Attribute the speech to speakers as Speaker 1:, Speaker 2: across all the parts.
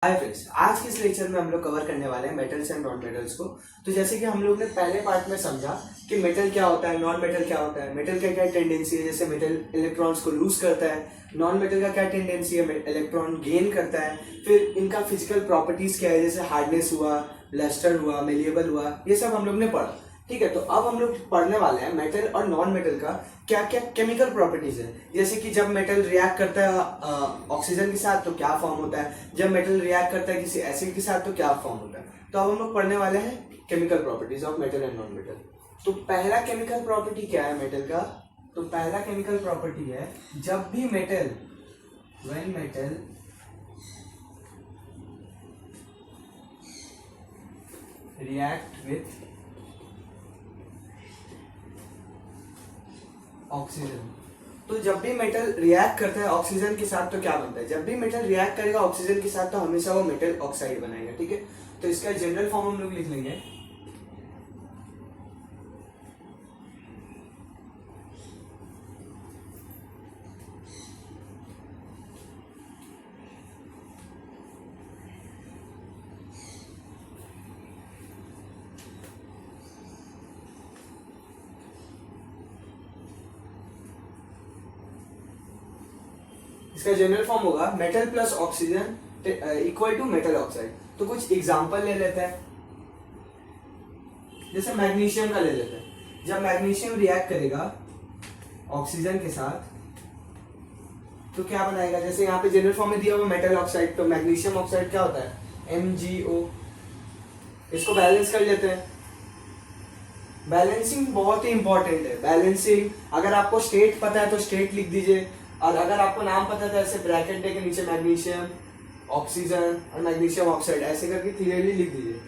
Speaker 1: Hi friends, आज के इस लेक्चर में हम लोग कवर करने वाले हैं मेटल्स एंड नॉन मेटल्स को। तो जैसे कि हम लोग ने पहले पार्ट में समझा कि मेटल क्या होता है, नॉन मेटल क्या होता है, मेटल का क्या टेंडेंसी है, जैसे मेटल इलेक्ट्रॉन्स को लूज करता है, नॉन मेटल का क्या टेंडेंसी है, इलेक्ट्रॉन गेन करता है। फिर इनका फिजिकल प्रॉपर्टीज क्या है, जैसे हार्डनेस हुआ, लस्टर हुआ, मेलिएबल हुआ, ये सब हम लोग ने पढ़ा। ठीक है, तो अब हम लोग पढ़ने वाले हैं मेटल और नॉन मेटल का क्या क्या केमिकल प्रॉपर्टीज है। जैसे कि जब मेटल रिएक्ट करता है ऑक्सीजन के साथ तो क्या फॉर्म होता है, जब मेटल रिएक्ट करता है किसी एसिड के साथ तो क्या फॉर्म होता है। तो अब हम लोग पढ़ने वाले हैं chemical properties of metal and non metal. तो पहला केमिकल प्रॉपर्टी क्या है मेटल का, तो पहला केमिकल प्रॉपर्टी है जब भी metal, when metal react with oxygen. तो जब भी मेटल रिएक्ट करता है ऑक्सीजन के साथ तो क्या बनता है, जब भी मेटल रिएक्ट करेगा ऑक्सीजन के साथ तो हमेशा वो मेटल ऑक्साइड बनाएगा। ठीक है, तो इसका जनरल फॉर्म हम लोग लिख लेंगे, इसका जनरल फॉर्म होगा metal plus oxygen equal to metal oxide. तो कुछ एग्जांपल ले लेते हैं, जैसे मैग्नीशियम का ले लेते हैं। जब मैग्नीशियम रिएक्ट करेगा ऑक्सीजन के साथ तो क्या बनाएगा, जैसे यहाँ पे जनरल फॉर्म में दिया हुआ मेटल ऑक्साइड, तो मैग्नीशियम ऑक्साइड क्या होता है, MgO। इसको बैलेंस कर लेते हैं। बैलेंसिंग बहुत ही इंपॉर्टेंट है। बैलेंसिंग, अगर आपको स्टेट पता है तो स्टेट लिख दीजिए, और अगर आपको नाम पता है तो ऐसे ब्रैकेट दे के नीचे मैग्नीशियम, ऑक्सीजन और मैग्नीशियम ऑक्साइड ऐसे करके क्लियरली लिख दीजिए।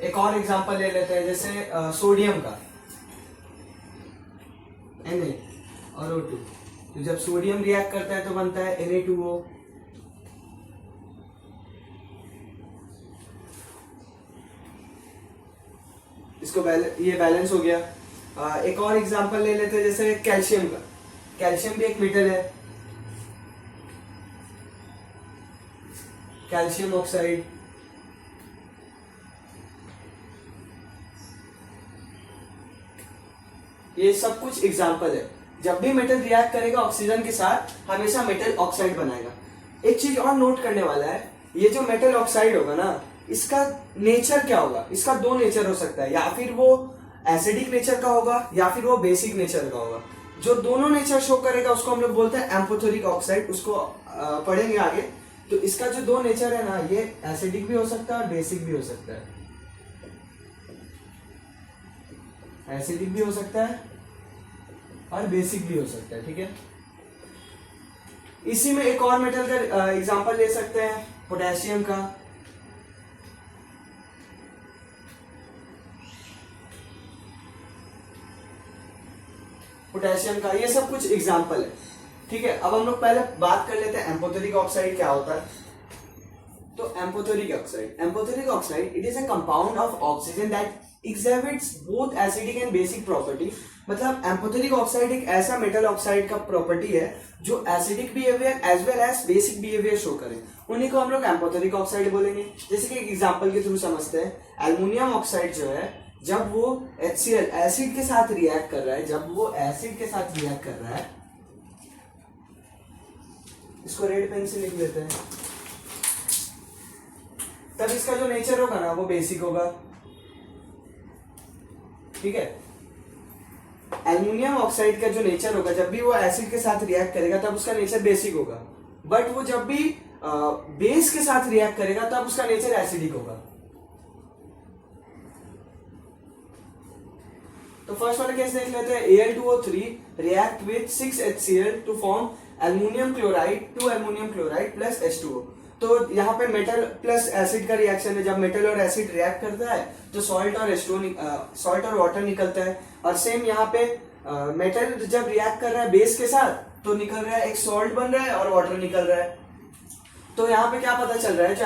Speaker 1: एक और एग्जांपल ले लेते हैं, जैसे सोडियम का Na और O2। तो जब सोडियम रिएक्ट करता है तो बनता है Na2O। इसको ये बैलेंस हो गया। एक और एग्जांपल ले लेते हैं, जैसे कैल्शियम का। कैल्शियम भी एक मेटल है, कैल्शियम ऑक्साइड। ये सब कुछ एग्जांपल है। जब भी मेटल रिएक्ट करेगा ऑक्सीजन के साथ हमेशा मेटल ऑक्साइड बनाएगा। एक चीज और नोट करने वाला है, ये जो मेटल ऑक्साइड होगा ना, इसका नेचर क्या होगा, इसका दो नेचर हो सकता है, या फिर वो एसिडिक नेचर का होगा या फिर वो बेसिक नेचर का होगा। जो दोनों नेचर शो करेगा उसको हम लोग बोलते हैं एम्फोथेरिक ऑक्साइड। उसको पढ़ेंगे आगे। तो इसका जो दो नेचर है ना, ये एसिडिक भी हो सकता है और बेसिक भी हो सकता है। एसिडिक भी हो सकता है और बेसिक भी हो सकता है। ठीक है, इसी में एक और मेटल का एग्जांपल ले सकते हैं, पोटेशियम का। पोटेशियम का, ये सब कुछ एग्जांपल है। ठीक है, अब हम लोग पहले बात कर लेते हैं एम्फोथेरिक ऑक्साइड क्या होता है। तो amphoteric oxide it is a compound of oxygen that exhibits both acidic and basic property। मतलब एम्फोथेरिक ऑक्साइड एक ऐसा मेटल ऑक्साइड का प्रॉपर्टी है जो acidic behaviour as well as basic behaviour show करे, उन्हीं को हम लोग एम्फोथेरिक ऑक्साइड बोलेंगे। जैसे कि एक एग्जांपल के थ्रू समझते हैं, एल्युमिनियम ऑक्साइड जो है, जब वो HCl एसिड के साथ रिएक्ट कर रहा है, जब वो एसिड के साथ रिएक्ट कर रहा है, इसको रेड पेन से लिख लेते हैं, तब इसका जो नेचर होगा ना वो बेसिक होगा। ठीक है, एल्युमिनियम ऑक्साइड का जो नेचर होगा, जब भी वो एसिड के साथ रिएक्ट करेगा तब उसका नेचर बेसिक होगा, बट वो जब भी बेस के साथ रिएक्ट करेगा तब उसका नेचर एसिडिक होगा। तो फर्स्ट वाला केस देख लेते हैं, Al2O3 react with 6HCl to form aluminium chloride, 2 aluminium chloride plus H2O। तो यहाँ पे मेटल प्लस एसिड का रिएक्शन है। जब मेटल और एसिड रिएक्ट करता है तो सॉल्ट और वाटर निकलता है। और सेम यहाँ पे मेटल जब रिएक्ट कर रहा है बेस के साथ तो निकल रहा है, एक सॉल्ट बन रहा है और वाटर निकल रहा है। तो यहाँ पे क्या पता चल रहा है, जो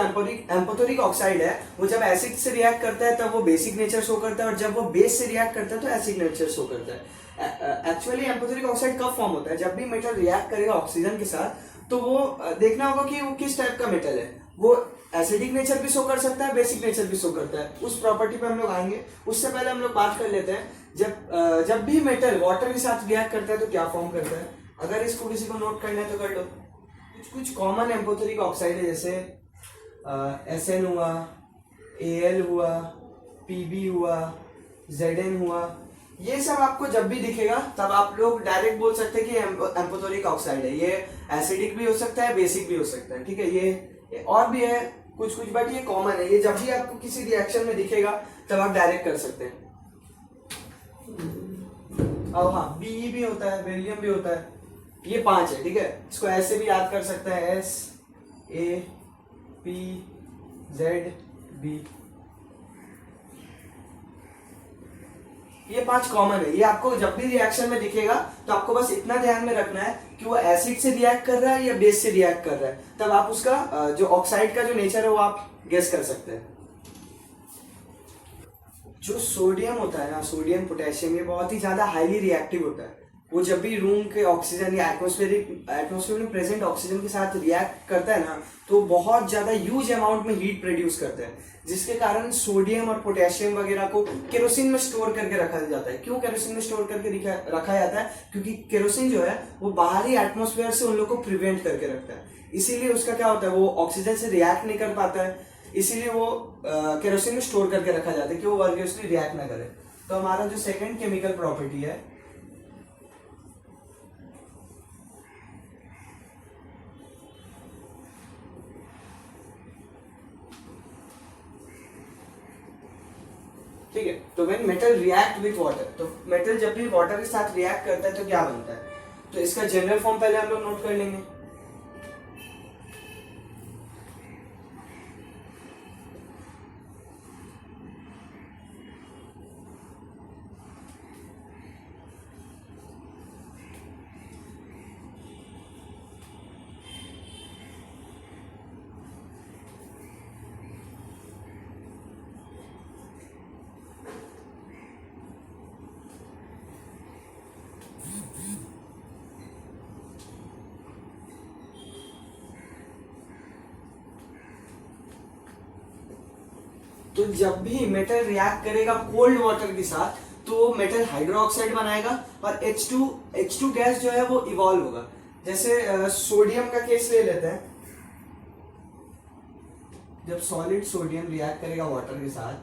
Speaker 1: एम्फोथेरिक ऑक्साइड है वो जब एसिड से रिएक्ट करता है तब वो बेसिक नेचर शो करता है, और जब वो बेस से रिएक्ट करता है तो एसिड नेचर शो करता है। एक्चुअली एम्फोटेरिक ऑक्साइड कब फॉर्म होता है, जब भी मेटल रिएक्ट करेगा ऑक्सीजन के साथ, तो वो देखना होगा कि वो किस टाइप का मेटल है। वो एसिडिक नेचर भी शो कर सकता है, बेसिक नेचर भी शो करता है। उस प्रॉपर्टी पे हम लोग आएंगे। उससे पहले हम लोग बात कर लेते हैं, जब भी मेटल वाटर के साथ रिएक्ट करता है तो क्या फॉर्म करता है। अगर इसको किसी को नोट करना है तो कर लो। कुछ कॉमन एम्फोटेरिक ऑक्साइड है, जैसे SN हुआ, AL हुआ, PB हुआ, ZN हुआ। ये सब आपको जब भी दिखेगा तब आप लोग डायरेक्ट बोल सकते हैं कि एम्फोटेरिक ऑक्साइड है। ये एसिडिक भी हो सकता है, बेसिक भी हो सकता है, ठीक है। ये और भी है कुछ कुछ, बट ये कॉमन है। ये जब भी आपको किसी रिएक्शन में दिखेगा तब आप डायरेक्ट कर सकते हैं। अब हाँ, BE भी होता है, बेरिलियम भी होता है। ये 5 है, ठीक है। इसको ऐसे भी याद कर सकते हैं, SAPZB। ये 5 कॉमन है। ये आपको जब भी रिएक्शन में दिखेगा तो आपको बस इतना ध्यान में रखना है कि वो एसिड से रिएक्ट कर रहा है या बेस से रिएक्ट कर रहा है, तब आप उसका जो ऑक्साइड का जो नेचर है वो आप गेस कर सकते हैं। जो सोडियम होता है ना, सोडियम पोटेशियम, ये बहुत ही ज्यादा हाईली रिएक्टिव होता है। वो जब भी रूम के ऑक्सीजन या एटमॉस्फेयर में प्रेजेंट ऑक्सीजन के साथ रिएक्ट करता है ना, तो बहुत ज्यादा ह्यूज अमाउंट में हीट प्रोड्यूस करता है, जिसके कारण सोडियम और पोटेशियम वगैरह को केरोसिन में स्टोर करके रखा जाता है। क्यों केरोसिन में स्टोर करके रखा जाता है? क्योंकि केरोसिन जो है वो बाहरी एटमॉस्फेयर से उन लोग को प्रिवेंट करके रखता है। इसीलिए उसका क्या होता है, वो ऑक्सीजन से रिएक्ट नहीं कर पाता है, इसीलिए वो केरोसिन में स्टोर करके रखा जाता है कि वो वर्गीयसली रिएक्ट ना करे। तो हमारा जो सेकंड केमिकल प्रॉपर्टी है, ठीक है। तो when metal react with water, तो मेटल जब भी वाटर के साथ रिएक्ट करता है तो क्या बनता है, तो इसका जनरल फॉर्म पहले हम लोग नोट कर लेंगे। तो जब भी मेटल रिएक्ट करेगा कोल्ड वाटर के साथ तो मेटल हाइड्रोक्साइड बनाएगा और H2 गैस जो है वो इवॉल्व होगा। जैसे सोडियम का केस ले लेते हैं। जब सॉलिड सोडियम रिएक्ट करेगा वाटर के साथ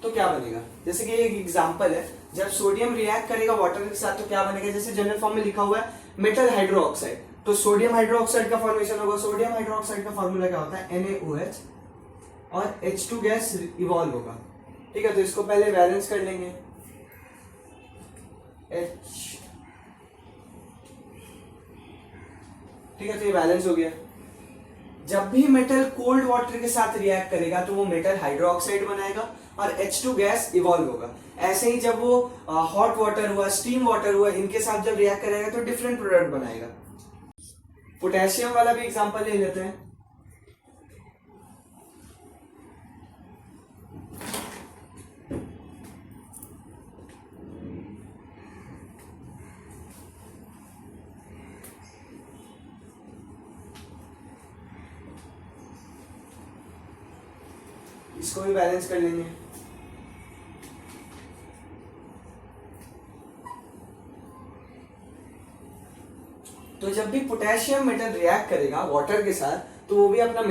Speaker 1: तो क्या बनेगा, जैसे कि एक एग्जांपल है, जब सोडियम रिएक्ट करेगा वाटर के साथ तो क्या बनेगा, जैसे जनरल फॉर्म में लिखा हुआ है मेटल हाइड्रोक्साइड, तो सोडियम हाइड्रोक्साइड का फॉर्मेशन होगा। सोडियम हाइड्रोक्साइड का फॉर्मूला क्या होता है, NaOH, और H2 गैस इवॉल्व होगा, ठीक है। तो इसको पहले बैलेंस कर लेंगे, H, ठीक है। तो ये बैलेंस हो गया। जब भी मेटल कोल्ड वाटर के साथ रिएक्ट करेगा तो वो मेटल हाइड्रोक्साइड बनाएगा और H2 गैस इवॉल्व होगा। ऐसे ही जब वो हॉट वाटर हुआ, स्टीम वाटर हुआ, इनके साथ जब रिएक्ट करेगा तो डिफरेंट प्रोडक्ट बनाएगा। पोटेशियम वाला भी एग्जांपल ले लेते हैं। इसको भी बैलेंस कर लेंगे। तो जब भी पोटेशियम मेटल रिएक्ट करेगा वाटर के साथ तो वो भी अपना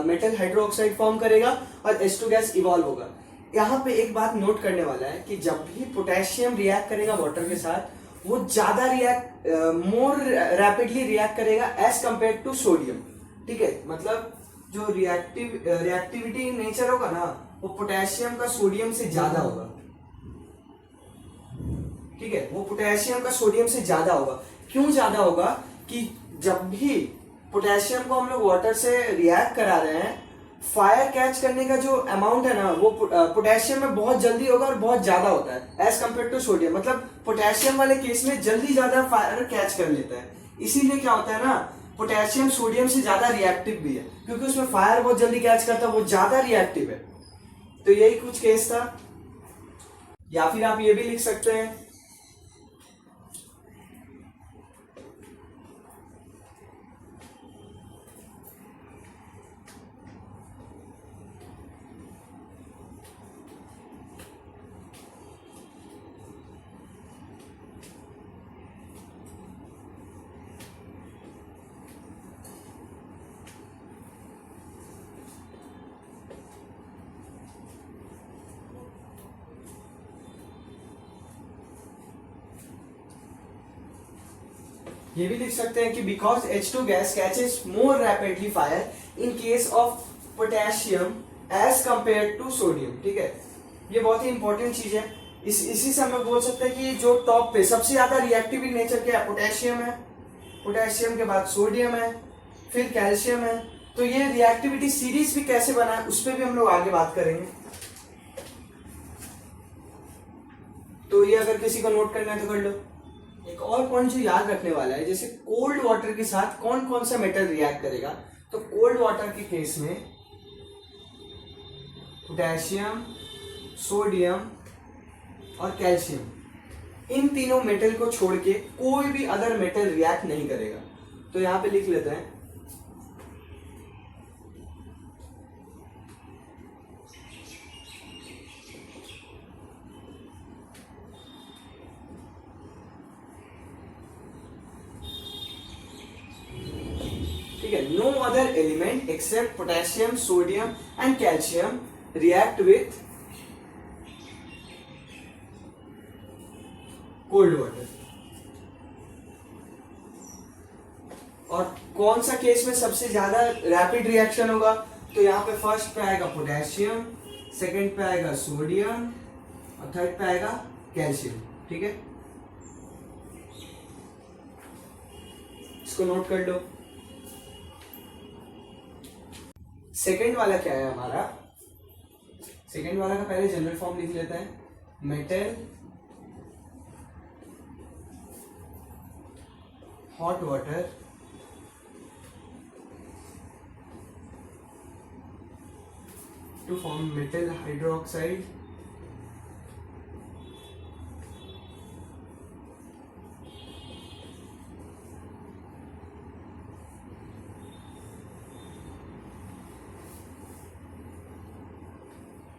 Speaker 1: मेटल हाइड्रोक्साइड फॉर्म करेगा और H2 गैस इवॉल्व होगा। यहाँ पे एक बात नोट करने वाला है कि जब भी पोटेशियम रिएक्ट करेगा वाटर के साथ वो ज्यादा मोर रैपिडली रिएक्ट करेगा एज कंपेयर टू सोडियम, ठीक है। मतलब जो रिएक्टिविटी नेचर होगा ना वो पोटेशियम का सोडियम से ज्यादा होगा, ठीक है। वो पोटेशियम का सोडियम से ज्यादा होगा। क्यों ज्यादा होगा कि जब भी पोटेशियम को हम लोग वाटर से रिएक्ट करा रहे हैं, फायर कैच करने का जो अमाउंट है ना वो पोटेशियम में बहुत जल्दी होगा और बहुत ज्यादा होता है एज कंपेयर टू सोडियम। मतलब पोटेशियम वाले केस में जल्दी ज्यादा फायर कैच कर लेता है। इसीलिए क्या होता है ना, पोटेशियम सोडियम से ज्यादा रिएक्टिव भी है क्योंकि उसमें फायर बहुत जल्दी कैच करता है, वो ज्यादा रिएक्टिव है। तो यही कुछ केस था। या फिर आप ये भी लिख सकते हैं ये भी लिख सकते हैं कि because H2 gas catches more rapidly fire in case of potassium as compare to sodium. ठीक है, ये बहुत ही इंपॉर्टेंट चीज है। इसी से हम बोल सकते हैं कि जो टॉप पे सबसे ज्यादा रिएक्टिव नेचर क्या है, पोटेशियम है, पोटेशियम के बाद सोडियम है, फिर कैल्शियम है। तो ये रिएक्टिविटी सीरीज भी कैसे बना है उस पर भी हम लोग आगे बात करेंगे। तो ये अगर किसी को नोट करना है तो कर लो। एक और पॉइंट जो याद रखने वाला है, जैसे कोल्ड वाटर के साथ कौन कौन सा मेटल रिएक्ट करेगा, तो कोल्ड वाटर के केस में पोटेशियम, सोडियम और कैल्शियम, इन तीनों मेटल को छोड़ के कोई भी अदर मेटल रिएक्ट नहीं करेगा। तो यहां पे लिख लेते हैं no other element except potassium, sodium and calcium react with cold water। और कौन सा केस में सबसे ज्यादा रैपिड रिएक्शन होगा, तो यहाँ पे फर्स्ट पे आएगा पोटेशियम, सेकंड पे आएगा सोडियम और थर्ड पे आएगा कैल्शियम। ठीक है, इसको नोट कर लो। सेकेंड वाला क्या है हमारा, सेकेंड वाला का पहले जनरल फॉर्म लिख लेते हैं, metal hot water to form metal hydroxide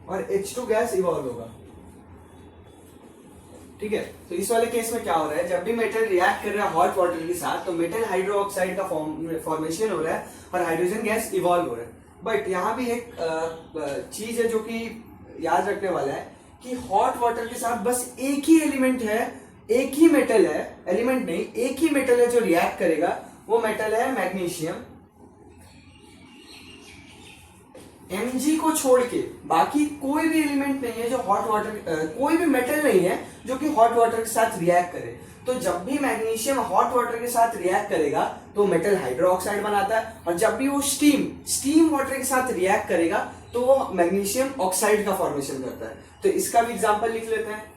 Speaker 1: और H2 गैस इवॉल्व होगा। ठीक है, तो इस वाले केस में क्या हो रहा है, जब भी मेटल रिएक्ट कर रहा है हॉट वाटर के साथ तो मेटल हाइड्रोक्साइड का फॉर्मेशन हो रहा है और हाइड्रोजन गैस इवॉल्व हो रहा है। बट यहाँ भी एक चीज है जो कि याद रखने वाला है कि हॉट वाटर के साथ बस एक ही एलिमेंट है, एक ही मेटल है, एलिमेंट नहीं, एक ही मेटल है जो रिएक्ट करेगा, वो मेटल है मैग्नीशियम। Mg को छोड़ के बाकी कोई भी एलिमेंट नहीं है जो हॉट वाटर, कोई भी मेटल नहीं है जो कि हॉट वाटर के साथ रिएक्ट करे। तो जब भी मैग्नीशियम हॉट वाटर के साथ रिएक्ट करेगा तो मेटल हाइड्रोक्साइड बनाता है, और जब भी वो स्टीम वाटर के साथ रिएक्ट करेगा तो वो मैग्नीशियम ऑक्साइड का फॉर्मेशन करता है। तो इसका भी एग्जांपल लिख लेते हैं।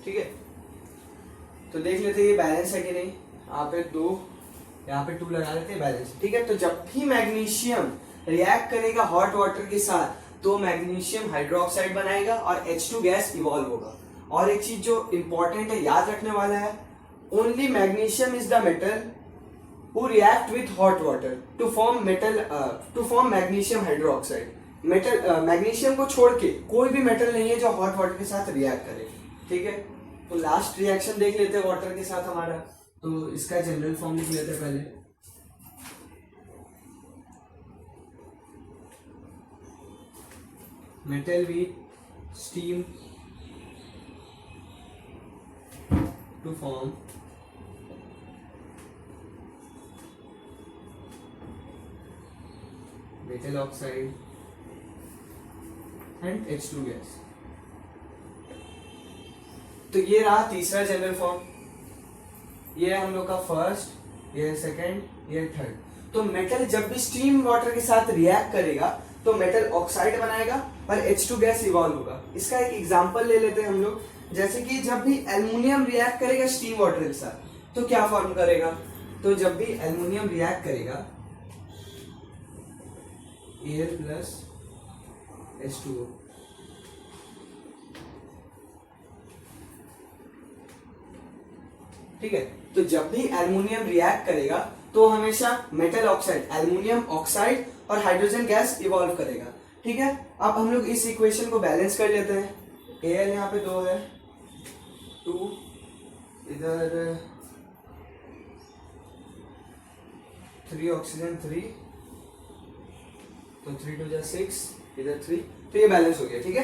Speaker 1: ठीक है, तो देख लेते हैं ये बैलेंस है कि नहीं। यहाँ पे 2, यहाँ पे 2 लगा लेते हैं, बैलेंस। ठीक है, तो जब भी मैग्नीशियम रिएक्ट करेगा हॉट वाटर के साथ तो मैग्नीशियम हाइड्रोक्साइड बनाएगा और H2 गैस इवॉल्व होगा। और एक चीज जो इंपॉर्टेंट है याद रखने वाला है, only magnesium is the metal who react with hot water to form magnesium hydroxide. Metal magnesium को छोड़ के कोई भी मेटल नहीं है जो हॉट वाटर के साथ रिएक्ट करे। ठीक है, तो लास्ट रिएक्शन देख लेते हैं वाटर के साथ हमारा। तो इसका जनरल फॉर्म लिख लेते हैं पहले, metal with steam to form metal oxide and H2 gas. तो ये रहा तीसरा जनरल फॉर्म, ये हम लोग का फर्स्ट, ये सेकंड, ये थर्ड। तो मेटल जब भी स्टीम वाटर के साथ रिएक्ट करेगा तो मेटल ऑक्साइड बनाएगा और H2 गैस इवॉल्व होगा। इसका एक एग्जांपल ले लेते हैं हम लोग, जैसे कि जब भी एल्युमिनियम रिएक्ट करेगा स्टीम वाटर के साथ तो क्या फॉर्म करेगा, तो जब भी एल्युमिनियम रिएक्ट करेगा एयर प्लस H2O, ठीक है। तो जब भी एल्युमिनियम रिएक्ट करेगा तो हमेशा मेटल ऑक्साइड, एल्युमिनियम ऑक्साइड और हाइड्रोजन गैस इवॉल्व करेगा, ठीक है। अब हम लोग इस इक्वेशन को बैलेंस कर लेते हैं। Al यहाँ पे 2 है, 2 इधर 3 ऑक्सीजन 3, तो 3 2 जा 6, इधर 3, तो ये बैलेंस हो गया, ठीक है।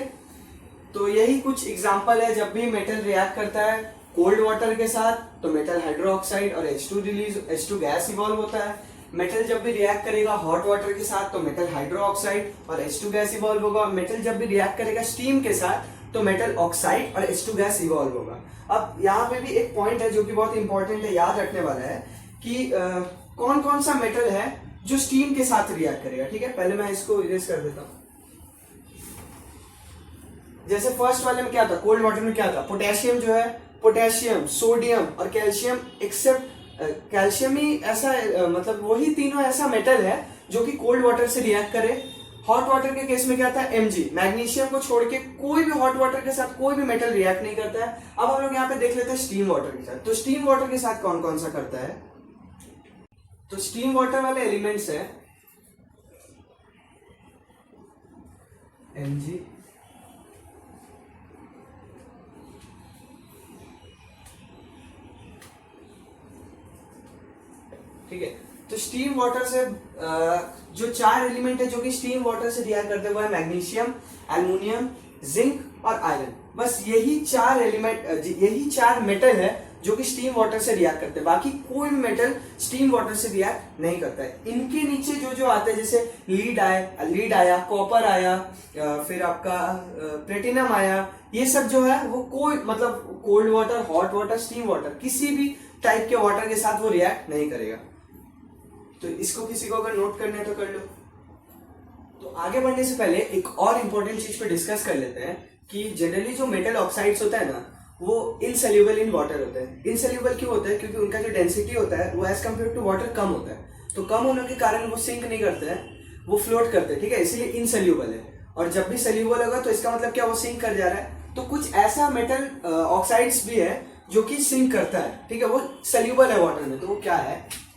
Speaker 1: तो यही कुछ एग्जांपल है, जब भी मेटल रिएक्ट करता है कोल्ड वाटर के साथ तो मेटल हाइड्रोक्साइड और H2 गैस इवॉल्व होता है। मेटल जब भी रिएक्ट करेगा हॉट वाटर के साथ तो मेटल हाइड्रोक्साइड और H2 गैस इवॉल्व होगा। मेटल जब भी रिएक्ट करेगा स्टीम के साथ तो मेटल ऑक्साइड और H2 गैस इवॉल्व होगा। अब यहाँ पे भी एक पॉइंट है जो कि बहुत इंपॉर्टेंट है, याद रखने वाला है कि कौन कौन सा मेटल है जो स्टीम के साथ रिएक्ट करेगा, ठीक है। पहले मैं इसको इरेज कर देता हूँ। जैसे फर्स्ट वाले में क्या था, कोल्ड वाटर में क्या था, पोटेशियम जो है, पोटेशियम, सोडियम और कैल्शियम, एक्सेप्ट कैल्शियम ही ऐसा मतलब वही तीनों ऐसा मेटल है जो कि कोल्ड वाटर से रिएक्ट करे। हॉट वाटर के केस में क्या था, Mg, मैग्नीशियम को छोड़ के कोई भी हॉट वाटर के साथ कोई भी मेटल रिएक्ट नहीं करता है। अब हम लोग यहाँ पे देख लेते हैं स्टीम वाटर के साथ। तो स्टीम वाटर के साथ कौन कौन सा करता है, तो स्टीम वाटर वाले एलिमेंट्स है Mg, ठीक है। तो स्टीम वाटर से जो 4 एलिमेंट है जो कि स्टीम वाटर से रिएक्ट करते हुए मैग्नीशियम, एल्युमिनियम, जिंक और आयरन। बस यही 4 एलिमेंट, यही 4 मेटल है जो कि स्टीम वाटर से रिएक्ट करते हैं। बाकी कोई भी मेटल स्टीम वाटर से रिएक्ट नहीं करता है। इनके नीचे जो जो आते हैं जैसे लीड आया, कॉपर आया, फिर आपका प्लेटिनम आया, ये सब जो है वो कोई मतलब cold water, hot water, steam water किसी भी टाइप के वाटर के साथ वो रिएक्ट नहीं करेगा। तो इसको किसी को अगर नोट करना है तो कर लो। तो आगे बढ़ने से पहले एक और इंपॉर्टेंट चीज पे डिस्कस कर लेते हैं कि जनरली जो मेटल ऑक्साइड्स होता है ना वो इनसोल्यूबल इन वाटर होता है। इनसोल्यूबल क्यों होता है, क्योंकि उनका जो डेंसिटी होता है वो एज कम्पेयर टू वाटर कम होता है। तो कम होने के कारण वो सिंक नहीं करते हैं, वो फ्लोट करते हैं, ठीक है, इसलिए इनसोल्यूबल है। और जब भी सोल्यूबल होगा तो इसका मतलब क्या, वो सिंक कर जा रहा है। तो कुछ ऐसा मेटल ऑक्साइड्स भी है जो कि सिंक करता है, ठीक है, वो सोल्यूबल है वाटर में। तो वो क्या है,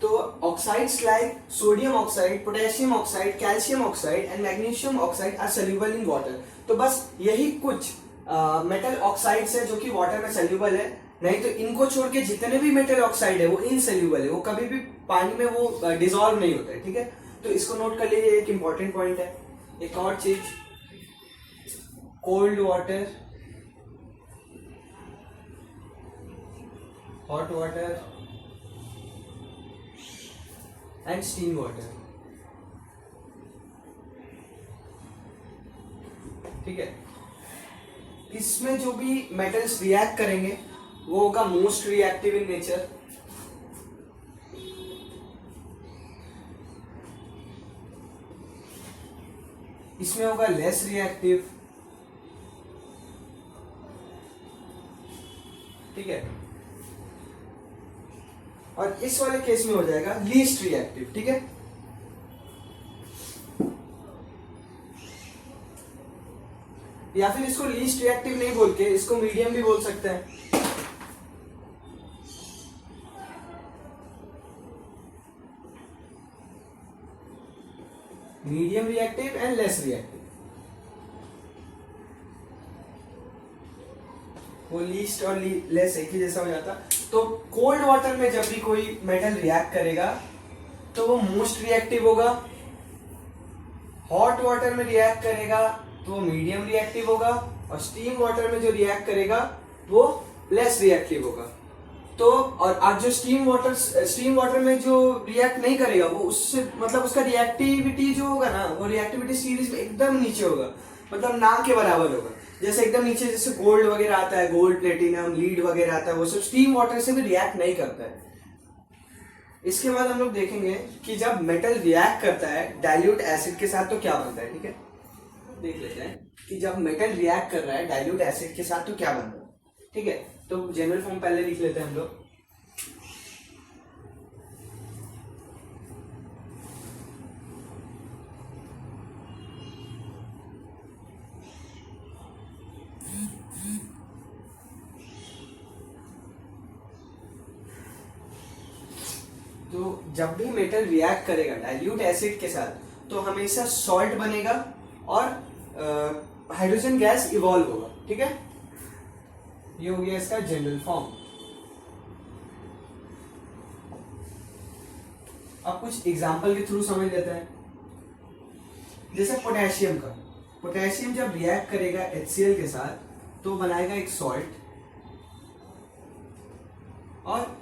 Speaker 1: तो oxides like sodium oxide, potassium oxide, calcium oxide and magnesium oxide are soluble in water. तो बस यही कुछ मेटल ऑक्साइड्स है जो कि वाटर में सोल्यूबल है। नहीं तो इनको छोड़ के जितने भी मेटल ऑक्साइड है वो इनसोल्यूबल है, वो कभी भी पानी में वो डिसॉल्व नहीं होता है, ठीक है। तो इसको नोट कर लीजिए, एक इंपॉर्टेंट पॉइंट है। एक और चीज, cold water, hot water and steam water, ठीक है। इसमें जो भी मेटल्स रिएक्ट करेंगे वो होगा मोस्ट रिएक्टिव इन नेचर, इसमें होगा लेस रिएक्टिव, ठीक है, और इस वाले केस में हो जाएगा लीस्ट रिएक्टिव, ठीक है। या फिर इसको लीस्ट रिएक्टिव नहीं बोल के इसको मीडियम भी बोल सकते हैं। Medium reactive and less reactive. वो लीस्ट और लेस एक ही जैसा हो जाता। तो कोल्ड वाटर में जब भी कोई मेटल रिएक्ट करेगा तो वो मोस्ट रिएक्टिव होगा, हॉट वाटर में रिएक्ट करेगा तो वो मीडियम रिएक्टिव होगा, और स्टीम वाटर में जो रिएक्ट करेगा वो लेस रिएक्टिव होगा। तो और आज जो स्टीम वाटर में जो रिएक्ट नहीं करेगा वो उससे मतलब उसका रिएक्टिविटी जो होगा ना, वो रिएक्टिविटी सीरीज में एकदम नीचे होगा, मतलब ना के बराबर होगा। जैसे एकदम नीचे जैसे गोल्ड वगैरह आता है, गोल्ड, प्लेटिनम, लीड वगैरह आता है, वो सब स्टीम वाटर से भी रिएक्ट नहीं करता है। इसके बाद हम लोग देखेंगे कि जब मेटल रिएक्ट करता है डाइल्यूट एसिड के साथ तो क्या बनता है। ठीक है, देख लेते हैं कि जब मेटल रिएक्ट कर रहा है डाइल्यूट एसिड के साथ तो क्या बनता है। ठीक है, तो जनरल फॉर्म पहले लिख लेते हैं हम लोग। तो जब भी मेटल रिएक्ट करेगा डाइल्यूट एसिड के साथ तो हमेशा सॉल्ट बनेगा और हाइड्रोजन गैस इवॉल्व होगा। ठीक है, ये हो गया इसका जनरल फॉर्म। अब कुछ एग्जांपल के थ्रू समझ लेते हैं। जैसे पोटेशियम का, पोटेशियम जब रिएक्ट करेगा HCl के साथ तो बनाएगा एक सॉल्ट और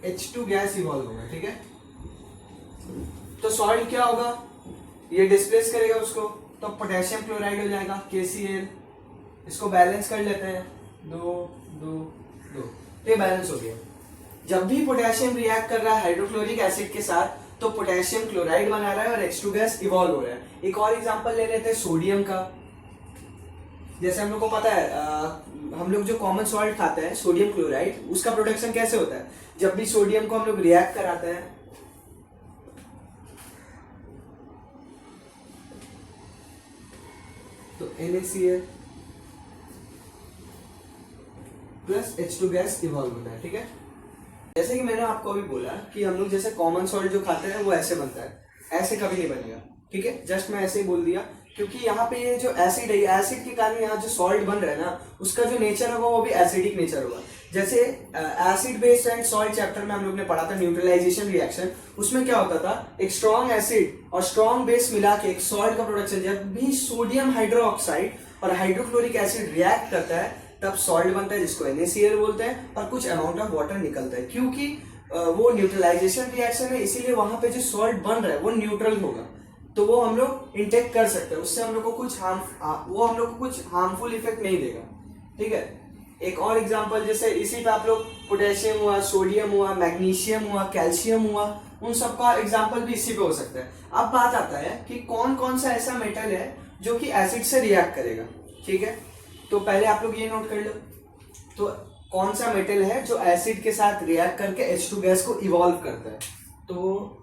Speaker 1: H2 गैस इवॉल्व होगा। ठीक है, तो सॉल्ट क्या होगा, ये डिस्प्लेस करेगा उसको, तो पोटेशियम क्लोराइड हो जाएगा KCl। इसको बैलेंस कर लेते हैं, 2 2 2, ये बैलेंस हो गया। जब भी पोटेशियम रिएक्ट कर रहा है हाइड्रोक्लोरिक एसिड के साथ तो पोटेशियम क्लोराइड बना रहा है और H2 गैस इवॉल्व हो रहा है। एक और एग्जांपल ले लेते हैं सोडियम का। जैसे हम लोग को पता है हम लोग जो कॉमन सॉल्ट खाते हैं सोडियम क्लोराइड, उसका प्रोडक्शन कैसे होता है। जब भी सोडियम को हम लोग रिएक्ट कराते हैं तो NaCl plus H2 gas evolve होता है। ठीक है, जैसे कि मैंने आपको अभी बोला कि हम लोग जैसे कॉमन सॉल्ट जो खाते हैं वो ऐसे बनता है, ऐसे कभी नहीं बनेगा। ठीक है, जस्ट मैं ऐसे ही बोल दिया क्योंकि यहाँ पे ये जो एसिड है, एसिड के कारण यहाँ जो सॉल्ट बन रहा है ना, उसका जो नेचर होगा वो भी एसिडिक नेचर होगा। जैसे acid base and salt chapter में हम लोग ने पढ़ा था न्यूट्रलाइजेशन रिएक्शन, उसमें क्या होता था, एक स्ट्रॉन्ग एसिड और स्ट्रॉन्ग बेस मिला के एक सॉल्ट का प्रोडक्शन। जब भी सोडियम हाइड्रोक्साइड और हाइड्रोक्लोरिक एसिड रिएक्ट करता है तब सॉल्ट बनता है जिसको NaCl बोलते हैं, और कुछ अमाउंट ऑफ वाटर निकलता है। क्योंकि वो न्यूट्रलाइजेशन रिएक्शन है इसीलिए वहां पे जो सॉल्ट बन रहा है वो न्यूट्रल होगा, तो वो हम लोग इंटेक कर सकते हैं, उससे हम लोग को कुछ हार्मफुल इफेक्ट नहीं देगा। ठीक है, एक और एग्जांपल जैसे इसी पे आप लोग पोटेशियम हुआ, सोडियम हुआ, मैग्नीशियम हुआ, कैल्शियम हुआ, उन सब का एग्जांपल भी इसी पे हो सकता है। अब बात आता है कि कौन कौन सा ऐसा मेटल है जो कि एसिड से रिएक्ट करेगा। ठीक है, तो पहले आप लोग ये नोट कर लो, तो कौन सा मेटल है जो एसिड के साथ रिएक्ट करके H2 गैस को इवॉल्व करता है। तो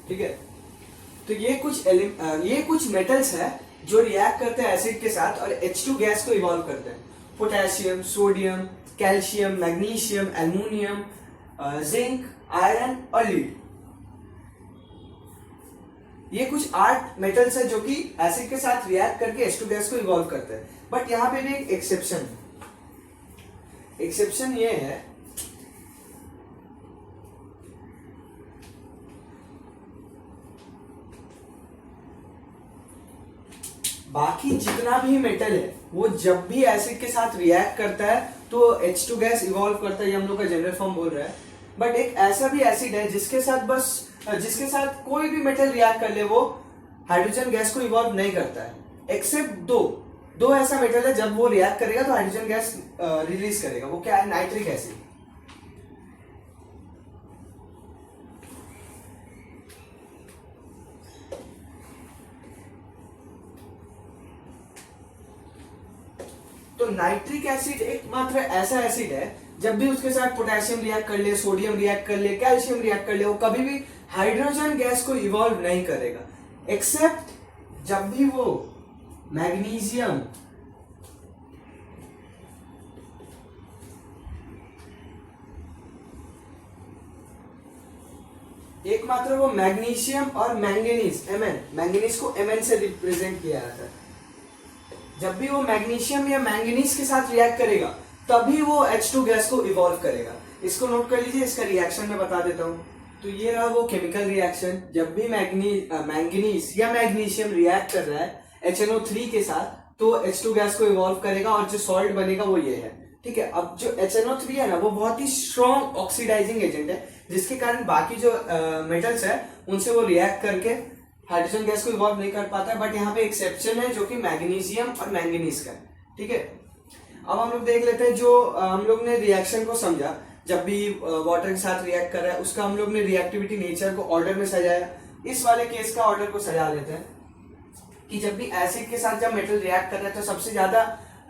Speaker 1: ठीक है, तो ये कुछ मेटल्स है जो रिएक्ट करते हैं एसिड के साथ और H2 गैस को इवॉल्व करते हैं। Potassium, sodium, calcium, magnesium, aluminium, zinc, iron और लीड, ये कुछ 8 मेटल्स है जो कि एसिड के साथ रिएक्ट करके H2 गैस को इवॉल्व करते हैं। बट यहां पे भी एक एक्सेप्शन है। एक्सेप्शन ये है बाकी जितना भी मेटल है वो जब भी एसिड के साथ रिएक्ट करता है तो H2 गैस इवॉल्व करता है, ये हम लोग का जनरल फॉर्म बोल रहा है। बट एक ऐसा भी एसिड है जिसके साथ कोई भी मेटल रिएक्ट कर ले वो हाइड्रोजन गैस को इवॉल्व नहीं करता है, एक्सेप्ट दो ऐसा मेटल है जब वो रिएक्ट करेगा तो हाइड्रोजन गैस रिलीज करेगा। वो क्या है, नाइट्रिक एसिड। तो नाइट्रिक एसिड एकमात्र ऐसा एसिड है जब भी उसके साथ पोटेशियम रिएक्ट कर ले, सोडियम रिएक्ट कर ले, कैल्शियम रिएक्ट कर ले, वो कभी भी हाइड्रोजन गैस को इवॉल्व नहीं करेगा, एक्सेप्ट जब भी वो मैग्नीशियम एकमात्र वो मैग्नीशियम और मैंगनीज Mn, मैंगनीज को Mn से रिप्रेजेंट किया जाता है। जब भी वो मैग्नीशियम या मैंगनीज के साथ रिएक्ट करेगा तभी वो H2 गैस को इवॉल्व करेगा। इसको नोट कर लीजिए, इसका रिएक्शन मैं बता देता हूँ। तो ये रहा वो केमिकल रिएक्शन। जब भी मैंगनीज या मैग्नीशियम रिएक्ट कर रहा है HNO3 के साथ तो H2 गैस को इवॉल्व करेगा और जो सॉल्ट बनेगा वो ये है, ठीक है। अब जो HNO3 है ना वो बहुत ही स्ट्रॉन्ग ऑक्सीडाइजिंग एजेंट है, जिसके कारण बाकी जो मेटल्स है उनसे वो रिएक्ट करके हाइड्रोजन गैस को इवॉल्व नहीं कर पाता है। बट यहाँ पे एक्सेप्शन है जो कि मैग्नीशियम और मैंगनीज का है, ठीक है। अब हम लोग देख लेते हैं जो हम लोग ने रिएक्शन को समझा, जब भी वाटर के साथ रिएक्ट कर रहा है उसका हम लोग ने रिएक्टिविटी नेचर को ऑर्डर में सजाया। इस वाले केस का ऑर्डर को सजा लेते हैं कि जब भी एसिड के साथ जब मेटल रिएक्ट कर रहा है तो सबसे ज्यादा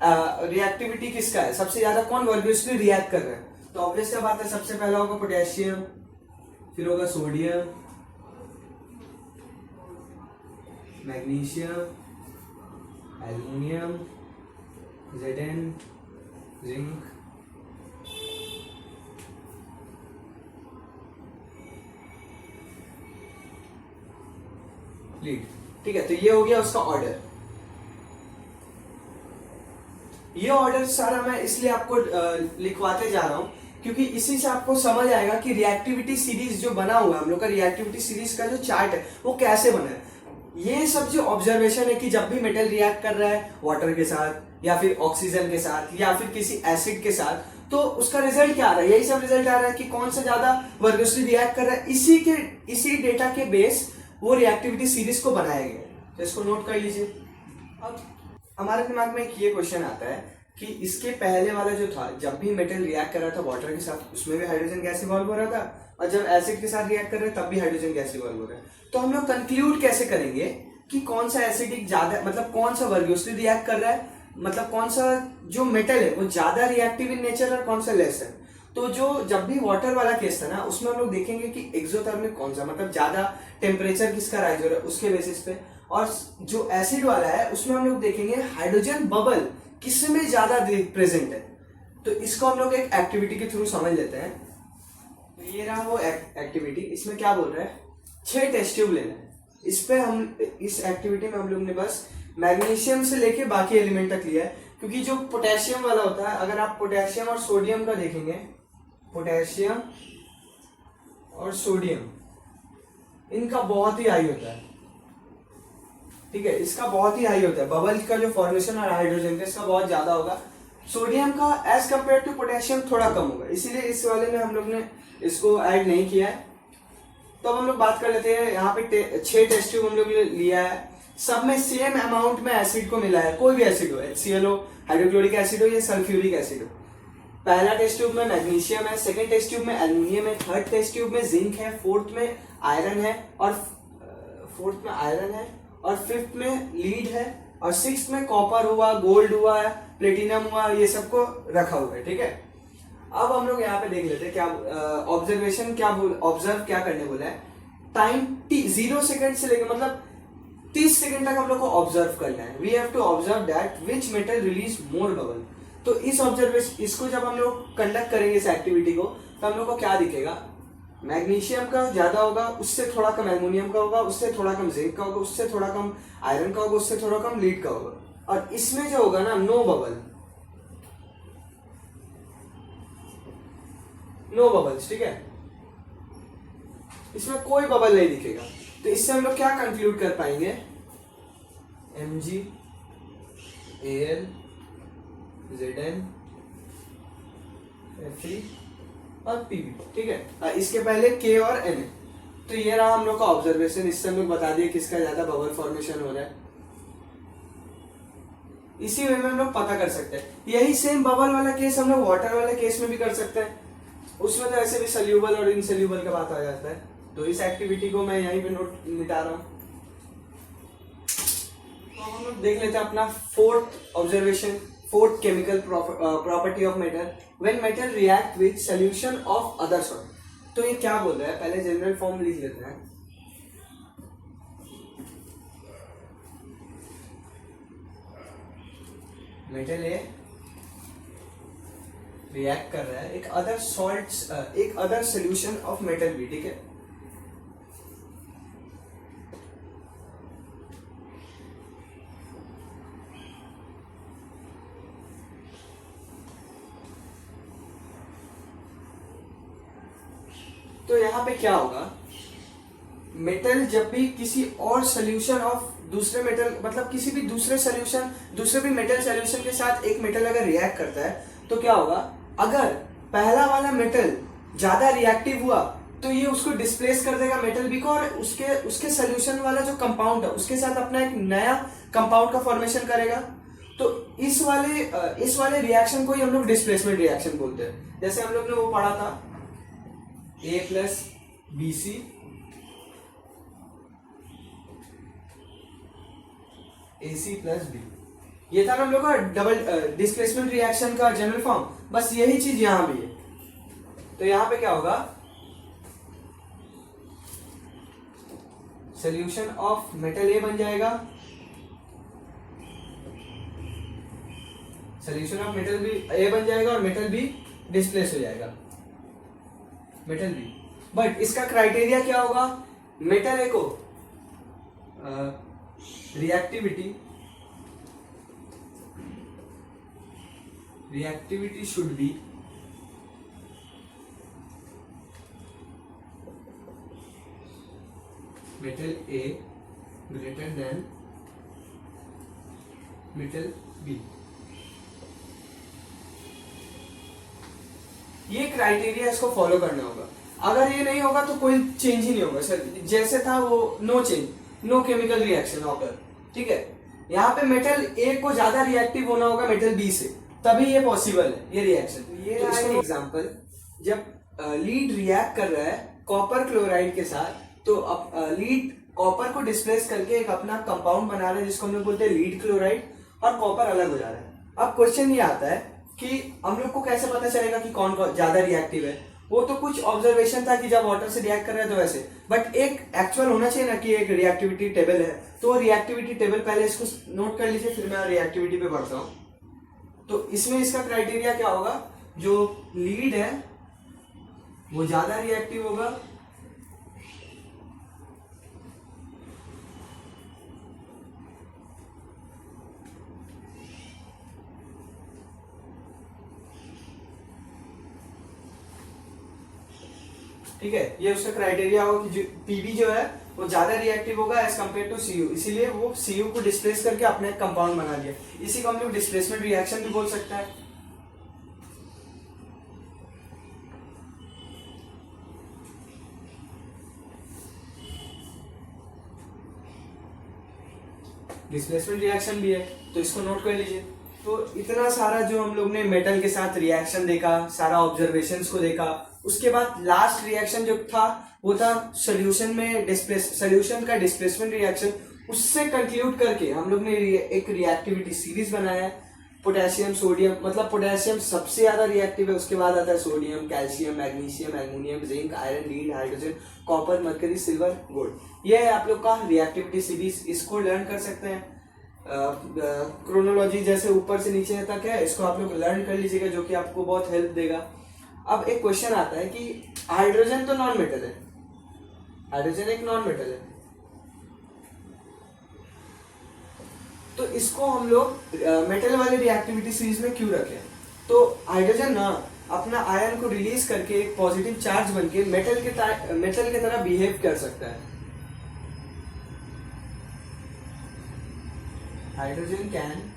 Speaker 1: रिएक्टिविटी किसका है, सबसे ज्यादा कौन वर्गुअसली रिएक्ट कर रहा है। तो ऑब्वियस बात है, सबसे पहला होगा पोटेशियम, फिर होगा sodium, magnesium, aluminium, Zn, zinc, lead, ठीक है। तो ये हो गया उसका ऑर्डर। ये ऑर्डर सारा मैं इसलिए आपको लिखवाते जा रहा हूं क्योंकि इसी से आपको समझ आएगा कि रिएक्टिविटी सीरीज जो बना हुआ है हम लोग का, रिएक्टिविटी सीरीज का जो चार्ट है वो कैसे बना है। ये सब जो ऑब्जर्वेशन है कि जब भी मेटल रिएक्ट कर रहा है वाटर के साथ या फिर ऑक्सीजन के साथ या फिर किसी एसिड के साथ, तो उसका रिजल्ट क्या आ रहा है, यही सब रिजल्ट आ रहा है कि कौन सा ज्यादा वर्गुअसली रिएक्ट कर रहा है। इसी डेटा के बेस वो रिएक्टिविटी सीरीज को बनाया गया। तो इसको नोट कर लीजिए। अब हमारे दिमाग में एक ये क्वेश्चन आता है कि इसके पहले वाला जो था, जब भी मेटल रिएक्ट कर रहा था वाटर के साथ उसमें भी हाइड्रोजन गैस इवॉल्व हो रहा था, और जब एसिड के साथ रिएक्ट कर रहे हैं तब भी हाइड्रोजन गैस इवॉल्व हो रहा है। तो हम लोग कंक्लूड कैसे करेंगे कि कौन सा एसिडिक ज्यादा, मतलब कौन सा वर्गुअसली रिएक्ट कर रहा है, मतलब कौन सा जो मेटल है वो ज्यादा रिएक्टिव इन नेचर और कौन सा लेस है। तो जो जब भी वाटर वाला केस था ना उसमें हम लोग देखेंगे कि एक्सोथर्मिक कौन सा, मतलब ज्यादा टेम्परेचर किसका राइज हो रहा है उसके बेसिस पे, और जो एसिड वाला है उसमें हम लोग देखेंगे हाइड्रोजन बबल किसमें ज्यादा प्रेजेंट है। तो इसको हम लोग एक एक्टिविटी के थ्रू समझ लेते हैं। तो ये रहा वो एक्टिविटी। इसमें क्या बोल रहा है, 6 टेस्ट ट्यूब लेना है। इस पे हम इस एक्टिविटी में हम लोग ने बस मैग्नीशियम से लेके बाकी एलिमेंट तक लिया है, क्योंकि जो पोटेशियम वाला होता है, अगर आप पोटेशियम और सोडियम का देखेंगे, पोटेशियम और सोडियम इनका बहुत ही हाई होता है, ठीक है। इसका बहुत ही हाई होता है, बबल का जो फॉर्मेशन और हाइड्रोजन का इसका बहुत ज्यादा होगा। सोडियम का एज कंपेयर टू पोटेशियम थोड़ा कम होगा, इसीलिए इस वाले में हम लोग ने इसको ऐड नहीं किया है। तो अब हम लोग बात कर लेते हैं, यहाँ पे 6 टेस्ट ट्यूब हम लोग ने लिया है, सब में सेम अमाउंट में एसिड को मिला है, कोई भी एसिड हो, HCl हो, हाइड्रोक्लोरिक एसिड हो या सल्फ्यूरिक एसिड हो। पहला टेस्ट ट्यूब में मैग्नीशियम है, सेकंड टेस्ट ट्यूब में एल्युमिनियम है, थर्ड टेस्ट ट्यूब में जिंक है, फोर्थ में आयरन है और फिफ्थ में लीड है, और सिक्स्थ में कॉपर हुआ, गोल्ड हुआ, प्लेटिनम हुआ, ये सबको रखा हुआ है, ठीक है। अब हम लोग यहाँ पे देख लेते हैं क्या ऑब्जर्वेशन ऑब्जर्व क्या करने बोला है। टाइम 0 सेकंड से लेकर मतलब 30 सेकंड तक हम लोग को ऑब्जर्व करना है। We have to observe that which metal release more bubble. तो इस ऑब्जर्वेशन, इसको जब हम लोग कंडक्ट करेंगे इस एक्टिविटी को, तो हम लोग को क्या दिखेगा, मैग्नीशियम का ज्यादा होगा, उससे थोड़ा कम एल्युमिनियम का होगा, उससे थोड़ा कम जिंक का होगा, उससे थोड़ा कम आयरन का होगा, उससे थोड़ा कम लीड का होगा, और इसमें जो होगा ना नो बबल्स, ठीक है। इसमें कोई बबल नहीं दिखेगा। तो इससे हम लोग क्या कंक्लूड कर पाएंगे, Mg, Al, Zn, Fe और Pb, ठीक है। इसके पहले K और N। तो ये रहा हम लोग का ऑब्जर्वेशन। इससे हम लोग बता दिए किसका ज्यादा बबल फॉर्मेशन हो रहा है। इसी वे में हम लोग पता कर सकते हैं। यही सेम बबल वाला केस हम लोग वाटर वाले केस में भी कर सकते हैं। उसमें तो ऐसे भी सल्यूबल और इनसल्यूबल का बात आ जाता है। तो इस एक्टिविटी को मैं यहीं पे नोट निपटा रहा हूं। तो हम लोग देख लेते हैं अपना fourth observation, fourth chemical property of metal. When metal react with solution of other salt. तो ये क्या बोल रहा है, पहले जनरल फॉर्म लिख लेते हैं। मेटल ए रिएक्ट कर रहा है एक अदर सॉल्ट, एक other solution of metal B, ठीक है। तो यहां पे क्या होगा, मेटल जब भी किसी और सोल्यूशन ऑफ दूसरे मेटल, मतलब किसी भी दूसरे सोल्यूशन, दूसरे भी मेटल सोल्यूशन के साथ एक मेटल अगर रिएक्ट करता है तो क्या होगा, अगर पहला वाला मेटल ज्यादा रिएक्टिव हुआ तो ये उसको डिस्प्लेस कर देगा मेटल बी को, और उसके सोल्यूशन वाला जो कंपाउंड है उसके साथ अपना एक नया कंपाउंड का फॉर्मेशन करेगा। तो इस वाले रिएक्शन को ही हम लोग डिस्प्लेसमेंट रिएक्शन बोलते हैं। जैसे हम लोग ने वो पढ़ा था A plus B C AC plus B, ये था हम लोग का डबल डिस्प्लेसमेंट रिएक्शन का जनरल फॉर्म। बस यही चीज यहां भी है। तो यहां पे क्या होगा, सोल्यूशन ऑफ मेटल ए बन जाएगा, सोल्यूशन ऑफ मेटल बी ए बन जाएगा और मेटल बी डिस्प्लेस हो जाएगा, मेटल बी। बट इसका क्राइटेरिया क्या होगा, मेटल ए को reactivity should be metal A greater than metal B। ये क्राइटेरिया इसको फॉलो करना होगा। अगर ये नहीं होगा तो कोई चेंज ही नहीं होगा सर, जैसे था वो no change, no chemical reaction occur, ठीक है। यहाँ पे मेटल ए को ज्यादा रिएक्टिव होना होगा मेटल बी से, तभी ये पॉसिबल है ये रिएक्शन। ये तो एग्जांपल, जब लीड रिएक्ट कर रहा है कॉपर क्लोराइड के साथ, तो अब लीड कॉपर को डिस्प्लेस करके एक अपना कंपाउंड बना रहा है जिसको हम लोग बोलते हैं लीड क्लोराइड, और कॉपर अलग हो जा रहा है। अब क्वेश्चन ये आता है कि हम लोग को कैसे पता चलेगा कि कौन ज्यादा रिएक्टिव है। वो तो कुछ ऑब्जर्वेशन था कि जब वाटर से रिएक्ट कर रहा है तो वैसे, बट एक एक्चुअल होना चाहिए ना कि एक रिएक्टिविटी टेबल है। तो रिएक्टिविटी टेबल पहले इसको नोट कर लीजिए, फिर मैं रिएक्टिविटी पे बढ़ता हूं। तो इसमें इसका क्राइटेरिया क्या होगा, जो लीड है वो ज्यादा रिएक्टिव होगा, ठीक है। ये उसका क्राइटेरिया होगा कि पीबी जो है वो ज्यादा रिएक्टिव होगा एज कम्पेयर टू सीयू, इसीलिए वो सीयू को डिस्प्लेस करके अपने कंपाउंड बना लिया। इसी को हम लोग डिस्प्लेसमेंट रिएक्शन भी बोल सकते हैं। डिस्प्लेसमेंट रिएक्शन भी है, तो इसको नोट कर लीजिए। तो इतना सारा जो हम लोग ने मेटल के साथ रिएक्शन देखा, सारा ऑब्जर्वेशंस को देखा, उसके बाद लास्ट रिएक्शन जो था वो था सोल्यूशन में सोल्यूशन का डिस्प्लेसमेंट रिएक्शन। उससे कंक्लूड करके हम लोग ने एक रिएक्टिविटी सीरीज बनाया है। पोटेशियम सोडियम, मतलब पोटेशियम सबसे ज्यादा रिएक्टिव है, उसके बाद आता है sodium, calcium, magnesium, aluminium, zinc, iron, lead, hydrogen, copper, mercury, silver, gold. ये है आप लोग का रिएक्टिविटी सीरीज। इसको लर्न कर सकते हैं, क्रोनोलॉजी जैसे ऊपर से नीचे तक है, इसको आप लोग लर्न कर लीजिएगा, जो कि आपको बहुत हेल्प देगा। अब एक क्वेश्चन आता है कि हाइड्रोजन तो नॉन मेटल है, हाइड्रोजन एक नॉन मेटल है, तो इसको हम लोग मेटल वाले रिएक्टिविटी सीरीज में क्यों रखें। तो हाइड्रोजन ना अपना आयन को रिलीज करके एक पॉजिटिव चार्ज बनके मेटल के तरह बिहेव कर सकता है। हाइड्रोजन कैन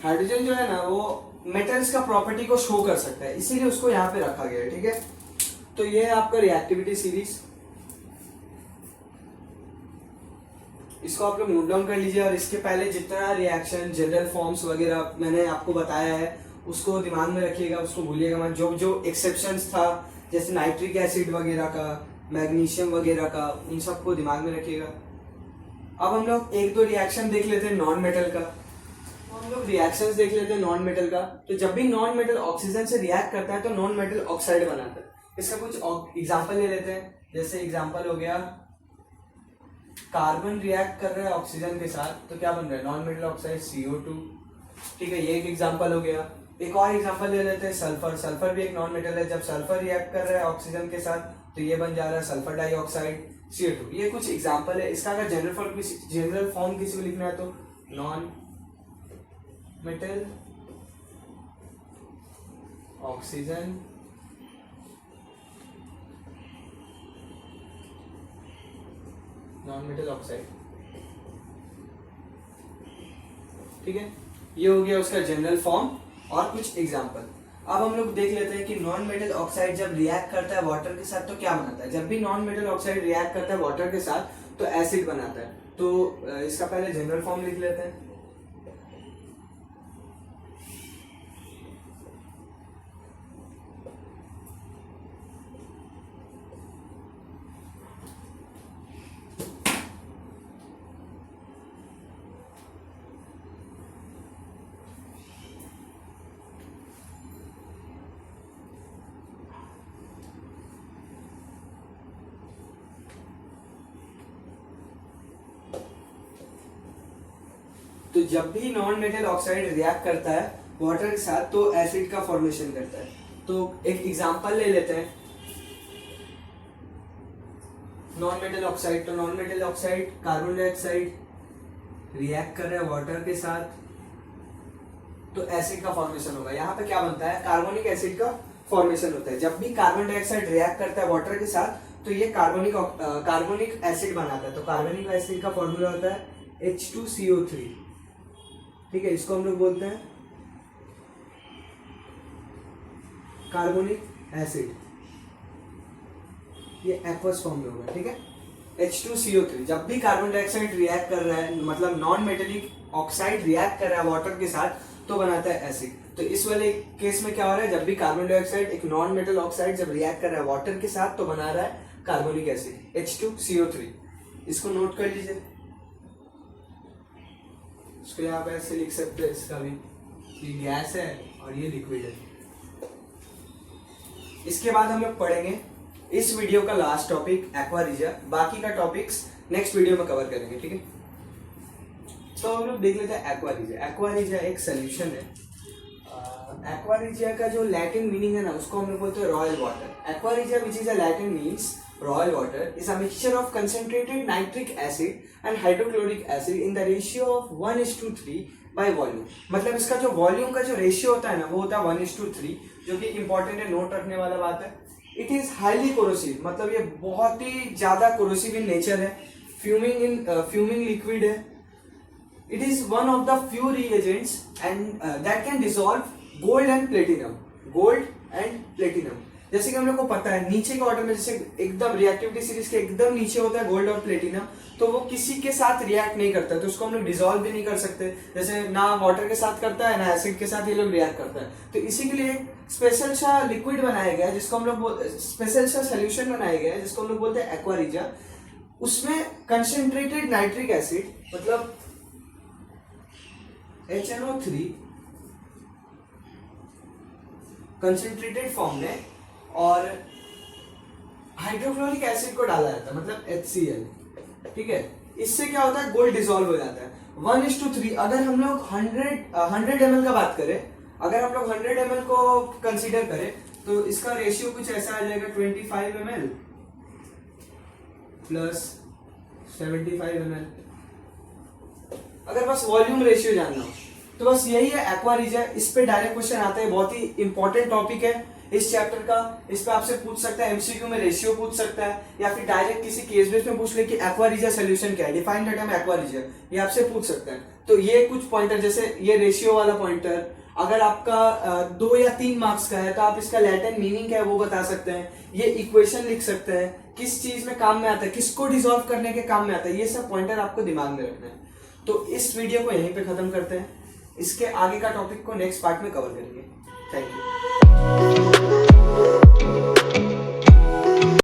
Speaker 1: हाइड्रोजन जो है ना वो मेटल्स का प्रॉपर्टी को शो कर सकता है, इसीलिए उसको यहाँ पे रखा गया है, ठीक है। तो ये है आपका रिएक्टिविटी सीरीज, इसको आप लोग नोट डाउन कर लीजिए। और इसके पहले जितना रिएक्शन, जनरल फॉर्म्स वगैरह मैंने आपको बताया है उसको दिमाग में रखिएगा, उसको भूलिएगा मत। जो जो एक्सेप्शंस था जैसे नाइट्रिक एसिड वगैरह का, मैग्नीशियम वगैरह का, उन सबको दिमाग में रखिएगा। अब हम लोग एक दो रिएक्शन देख लेते हैं नॉन मेटल का। तो हम लोग रिएक्शंस देख लेते हैं नॉन मेटल का। तो जब भी नॉन मेटल ऑक्सीजन से रिएक्ट करता है तो नॉन मेटल ऑक्साइड बनाता है। इसका कुछ एग्जांपल ले लेते हैं। जैसे एग्जांपल हो गया, कार्बन रिएक्ट कर रहा है ऑक्सीजन के साथ तो क्या बन रहा है, नॉन मेटल ऑक्साइड CO2। ठीक है, ये एक एग्जांपल हो गया। एक और एग्जांपल ले लेते हैं सल्फर। सल्फर भी एक नॉन मेटल है। जब सल्फर रिएक्ट कर रहा है ऑक्सीजन के साथ तो ये बन जा रहा है सल्फर डाइऑक्साइड CO2। ये कुछ एग्जांपल है। इसका अगर जनरल फॉर्म किसी को लिखना है तो non metal oxygen non metal oxide. ठीक है, ये हो गया उसका जनरल फॉर्म और कुछ एग्जांपल। अब हम लोग देख लेते हैं कि नॉन मेटल ऑक्साइड जब रिएक्ट करता है वाटर के साथ तो क्या बनाता है। जब भी नॉन मेटल ऑक्साइड रिएक्ट करता है वाटर के साथ तो एसिड बनाता है। तो इसका पहले जनरल फॉर्म लिख लेते हैं। तो जब भी नॉन मेटल ऑक्साइड रिएक्ट करता है वाटर के साथ तो एसिड का फॉर्मेशन करता है। तो एक एग्जांपल ले लेते हैं नॉन मेटल ऑक्साइड। तो non metal oxide carbon dioxide react कर रहा है वाटर के साथ तो एसिड का फॉर्मेशन होगा। यहाँ पे क्या बनता है, कार्बोनिक एसिड का फॉर्मेशन होता है। जब भी कार्बन डाइऑक्साइड रिएक्ट करता है वाटर के साथ तो ये कार्बोनिक एसिड बनाता है। तो कार्बोनिक एसिड का फॉर्मूला होता है H2CO3। ठीक है, इसको हम लोग बोलते हैं कार्बोनिक एसिड। ये एक्वस फॉर्म में होगा। ठीक है, H2CO3। जब भी कार्बन डाइऑक्साइड रिएक्ट कर रहा है, मतलब नॉन मेटेलिक ऑक्साइड रिएक्ट कर रहा है वाटर के साथ तो बनाता है एसिड। तो इस वाले केस में क्या हो रहा है, जब भी कार्बन डाइऑक्साइड एक नॉन मेटल ऑक्साइड जब रिएक्ट कर रहा है वाटर के साथ तो बना रहा है कार्बोनिक एसिड H2CO3। इसको नोट कर लीजिए। इसको यहाँ पे ऐसे लिख सकते हैं इसका भी, ये गैस है और ये लिक्विड है। इसके बाद हम लोग पढ़ेंगे इस वीडियो का लास्ट टॉपिक एक्वा रीजिया। बाकी का टॉपिक्स नेक्स्ट वीडियो में कवर करेंगे। ठीक है, तो हम लोग देख लेते हैं एक्वा रीजिया। एक्वा रीजिया एक सोल्यूशन है। एक्वा रीजिया का जो लैटिन मीनिंग है ना, उसको हम लोग बोलते हैं royal water. Aqua regia which is a Latin means royal water is a mixture of concentrated nitric acid and hydrochloric acid in the ratio of 1:3 by volume। मतलब इसका जो वॉल्यूम का जो रेशियो होता है ना वो होता है 1:3, जो कि इंपॉर्टेंट है, नोट रखने वाला बात है। इट इज हाईली कोरोसिव, मतलब ये बहुत ही ज्यादा कोरोसिव इन नेचर है। फ्यूमिंग लिक्विड है। It is one of the few reagents and that can dissolve gold and platinum. जैसे कि हम लोग को पता है नीचे के ऑर्डर में जैसे एकदम रिएक्टिविटी सीरीज के एकदम नीचे होता है गोल्ड और प्लेटिनम, तो वो किसी के साथ रिएक्ट नहीं करता है, तो उसको हम लोग डिसॉल्व भी नहीं कर सकते। जैसे ना वाटर के साथ करता है ना एसिड के साथ ये लोग रिएक्ट करता है। तो इसी के लिए स्पेशल सा लिक्विड बनाया गया है जिसको हम लोग स्पेशल सा सोल्यूशन बनाया गया है जिसको हम लोग बोलते हैं एक्वा रीजिया। उसमें कंसेंट्रेटेड नाइट्रिक एसिड मतलब HNO3 कंसेंट्रेटेड फॉर्म में और हाइड्रोक्लोरिक एसिड को डाला जाता है मतलब HCl। ठीक है, इससे क्या होता है, गोल्ड डिसॉल्व हो जाता है 1:3। अगर हम लोग 100 ml का बात करें, अगर हम लोग 100 ml को कंसीडर करें तो इसका रेशियो कुछ ऐसा आ जाएगा 25 ml प्लस 75 ml। अगर बस वॉल्यूम रेशियो जानना हो तो बस यही है एक्वा रीजिया। इस पे डायरेक्ट क्वेश्चन आता है, बहुत ही इंपॉर्टेंट टॉपिक है इस चैप्टर का। इस पे आपसे पूछ सकता है, एमसीक्यू में रेशियो पूछ सकता है या फिर डायरेक्ट किसी केस बेस में पूछ ले कि एक्वा रीजिया सोल्यूशन क्या है, define the term aqua regia, ये आपसे पूछ सकता है। तो ये कुछ पॉइंटर, जैसे ये रेशियो वाला पॉइंटर अगर आपका 2 या 3 मार्क्स का है तो आप इसका लैटिन मीनिंग क्या है वो बता सकते हैं। ये इक्वेशन लिख सकते हैं, किस चीज में काम में आता है, किसको डिसॉल्व करने के काम में आता है, ये सब पॉइंटर आपको दिमाग में रखना है। तो इस वीडियो को यहीं पे खत्म करते हैं। इसके आगे का टॉपिक को नेक्स्ट पार्ट में कवर करेंगे। Thank you.